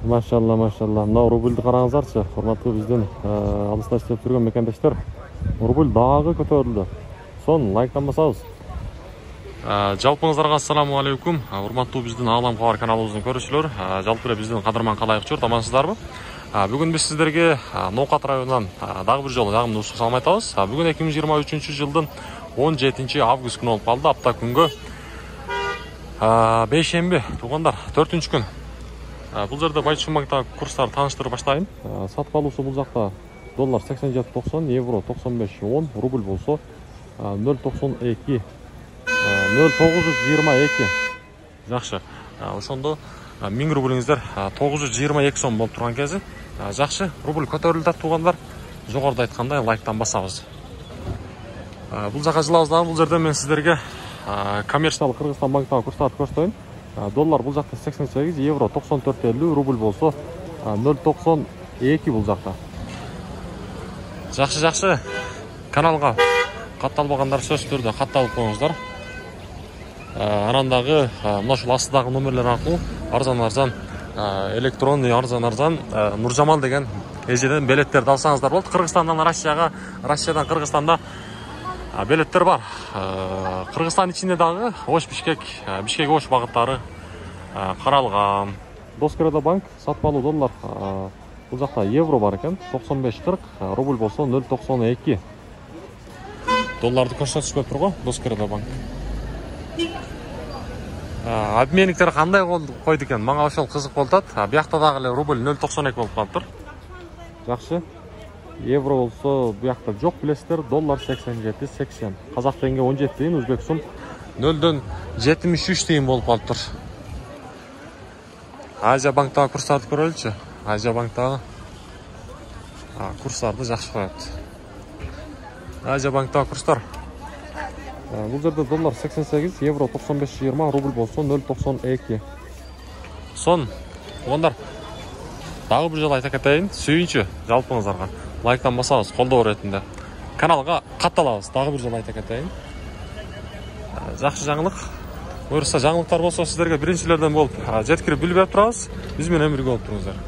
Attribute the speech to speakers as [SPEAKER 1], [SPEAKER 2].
[SPEAKER 1] Машалла, машалла. Мына рубльді қараңыздаршы. Құрметті біздің алыста істеп жүрген мекендештер. Рубль дағы көтерілді. Сон лайктан басабыз. Жалпыңыздарға ассаламу алейкум. Құрметті біздің Ағлам Хабар каналыбыздың көрушілер. Жалпы біздің қадырман қалайық жүр, амансыздарбы? Бүгін біз сіздерге Ноқат районынан дағы бір жолы жағымды ұшық салмай айтабыз. Бүгін 2023 жылдың 17 август күні болып қалды. Апта күнгі бейшембе туғандар 4-ші күн. Бұл жерде Байтұрсын банктағы курстарды таныштырып баштайын. Сатып алусы бұл жақта доллар 87.90, евро 95.10, рубль болса 0.92, 0.922. Жақшы. Ошондо 1000 рублиңиздер 922 сом болып тұрған кезі. Жақшы. Рубль көтерілді туғандар. Жоғарыда айтқандай лайктан басабыз. Бұл жаққа жылауыздан бұл жерде мен сіздерге коммерциялық Қырғызстан банктағы курстарды көрсетейін. Доллар бұл жақта 88, евро 94.50, рубль болса 0.92 бұл жақта. Жақшы. Каналға қатталбағандар сөз түрде қатталып қойыңыздар. Арандағы мұнашыл астыдағы номерлер арқылы арзан электронный арзан Нұржамал деген ежеден билеттерді алсаңыздар болды. Қырғызстаннан Россияға, Россиядан Қырғызстанда билеттер бар. Қырғызстан içinde дағы Ош Бишкек, Ош бағыттары қаралған. Доскерада банк сатып алу доллар бұл жақта евро бар екен 95.40, рубль болса 0.92. Долларды көрсетіп тұр ғой Доскерада банк. Обменниктер қандай қойды екен? Маңа ошол қызық болды. Бұяқтадағы рубль 0.92 болып қалып тұр. Жақсы. Евро болса бұяқта жоқ білесіздер, доллар 87.80. Қазақ теңге 17 тиын, өзбек сум 0.73 тиын болып қалып тұр. Азия банктағы курстарды көрелікші. Азия банктағы курстарды жақсы қояды. Азия банктағы курстар. Бұл жерде доллар 88, евро 95.20, рубль болса 0.92. Сон, оғандар, дағы бір жол айта кетейін, сүйінші жалпыңыздарға. Лайктан басабыз, қолдау ретінде. Каналға қатталабыз, дағы бір жол айта кетейін. Жақшы жаңылық. Бұйырса жаңылықтар болса сіздерге біріншілерден болып жеткіріп біліп тұрасыз. Бізбен өмірге болып тұрыңыздар.